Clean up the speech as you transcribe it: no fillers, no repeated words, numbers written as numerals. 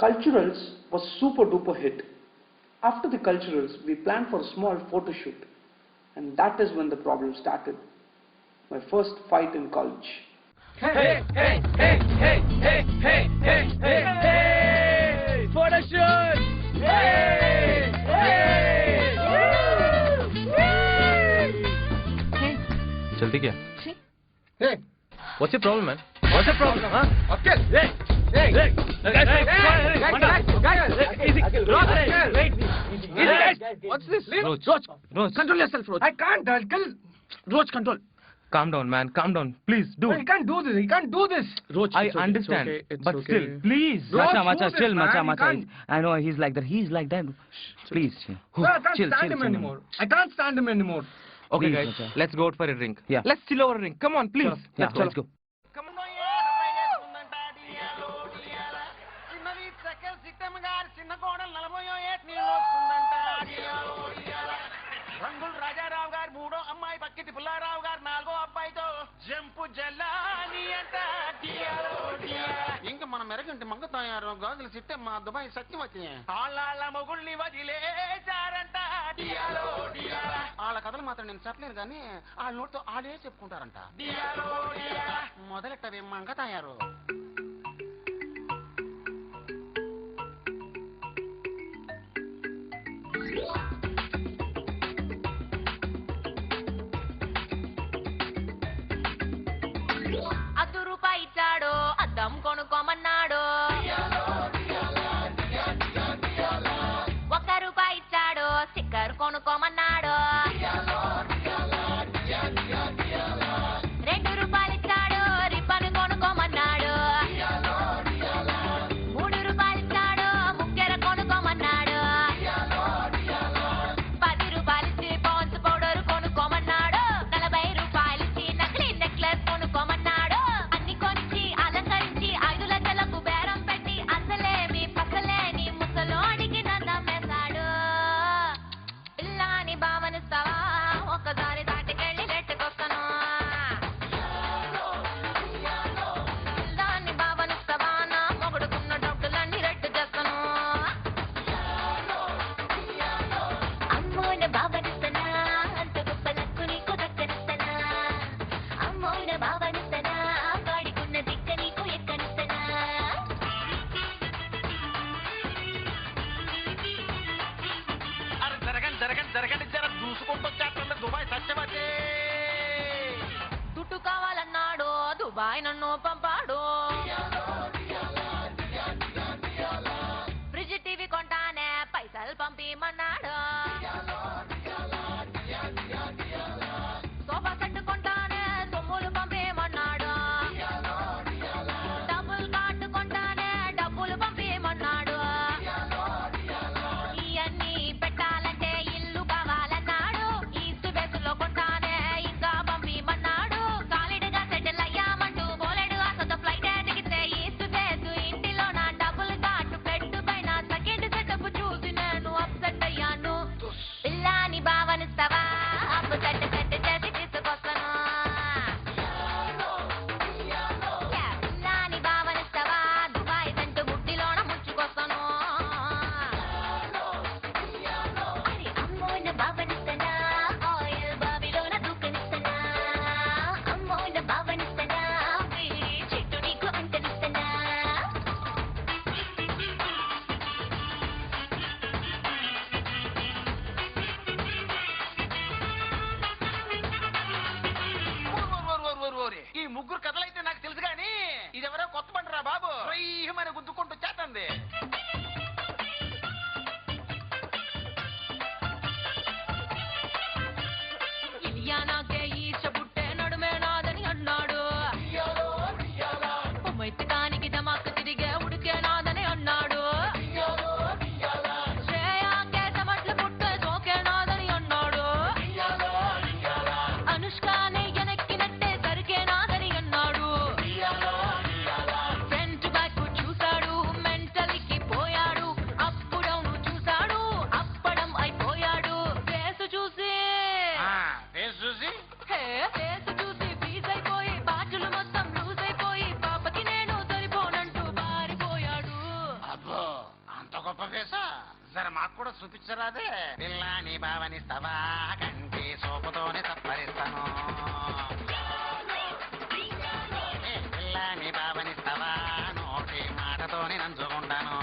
Culturals was super duper hit. After the culturals, we planned for a small photo shoot, and that is when the problem started. My first fight in college. Hey, hey, hey, hey, hey, hey, hey, hey, hey! Photo shoot! Hey, hey! Hey. चलती क्या? Hey! What's your problem, man? What's your problem, huh? Akhil! Hey! Hey! Hey! What's this? Roj. Control yourself, Roj. I can't, Akhil. Roj, control. Calm down, man. Calm down. Please, do. No, he can't do this. He can't do this. Roj, I understand. But still, please. Macha, chill, man. Macha. I know he's like that. He's like that. Please. No, I can't stand him anymore. I can't stand him anymore. Okay, Please, guys. Macha. Let's go out for a drink. Yeah. Let's chill over a drink. Come on, please. Yeah, let's go. రంగుల రాజారావు గారు మూడో అమ్మాయి పక్కిటి పుల్లారావు గారు నాలుగో అబ్బాయితో jump జల్లాని అంట ఇంకా మనం మెరగంటి మంగ తయారు గాజులు సిట్టే మా దుబాయ్ సత్యవతి ఆళ్ళ మొగుల్ని వదిలేచారంట వాళ్ళ కథలు మాత్రం నేను చెప్పలేను కానీ వాళ్ళ నోటితో ఆడే చెప్పుకుంటారంట మొదలెట్టవి మంగ తయారు రూపాయి ఇచ్చాడు అద్దం కొనుక్కోమన్నాడు ₹1 ఇచ్చాడు స్టిక్కర్ కొనుక్కోమన్నాడు ₹2 ఇచ్చాడు రిబ్బన్ కొనుక్కోమన్నాడు ₹3 ఇచ్చాడు ముక్కెర కొనుక్కోమన్నాడు ₹10 ఇచ్చి పాన్స్ పౌడర్ కొనుక్కోమన్నాడు ₹40 ఇచ్చి నకిలీ నెక్లెస్ కొనుక్కోమన్నాడు ఒకదాని దాటికెళ్ళి నెట్టుకొస్తాను దాన్ని బావనిస్తావా నా మొగుడుకున్న డబ్బులన్నీ రెట్టు చేస్తాను అమ్మోన బావనిస్తానా అంత గొప్ప లక్కు నీకు దక్కనిస్తానా అమ్మోన బావనిస్తానా వాడికున్న దిక్క నీకు ఎక్కనిస్తానా జరగండి జర చూసుకుంటూ వచ్చేటండి దుబాయ్ సత్యవతి దుడ్డు కావాలన్నాడు దుబాయ్ నన్ను పంపాడు ఫ్రిడ్జ్ టీవీ కొంటానే పైసలు పంపిమన్నాడు సోఫా సెట్ కొంటానే సొమ్ములు పంపిమన్నాడు డబ్బులు కార్డు కొంటానే డబ్బులు పంపిమన్నాడు ఇవన్నీ పెట్టాలంటే ఇల్లు కావాలన్నాడు ఈస్ట్ బేస్ లో కొంటానే ఇంకా పంపిమన్నాడు సాలిడ్ గా సెటిల్ అయ్యామంటూ బోలెడు ఆసతో ఫ్లైట్ ఎదిగితే ఈస్ట్ బేస్ ఇంటిలో నా డబ్బులు కార్డు బెడ్ పైన సెకండ్ సెటప్ చూసి నేను అప్సెట్ అయ్యాను పిల్లాని భావనిస్తావా అప్పు సెట్ చేసి తీసుకొస్తాను పిల్లాని భావనిస్తావా దుబాయ్ సెంటు ముట్టిలోన ముంచుకొస్తాను అరే అమ్మోన భావనిస్తానా ఆయిల్ బావిలోన దూకనిస్తానా అమ్మోన భావనిస్తానా వేరే చెట్టు నీకు అంటనిస్తానా ఈ ముగ్గురు కథలైతే నాకు తెలుసు కానీ ఇదెవరో కొత్త పంటరా బాబు మన గుద్దుకుంటూ చేతంది ఇలియానాకే ఈశ పుట్టే నడుమే నాదని అన్నాడు మైత్రికానికి దమాకు తిరిగే ఉడికే నాదని అన్నాడు శ్రేయాకే సమట్లు పుట్టే సోకే నాదని అన్నాడు అనుష్కాని వెనక్కినట్టే సరికే నాదని అన్నాడు ఫేసా జర మాకు కూడా చూపించరాదే పిల్లాని భావనిస్తావా కంటి సోపుతోనే సప్పరిస్తాను పిల్లాని భావనిస్తావా నోటి మాటతోనే నంచుకుంటాను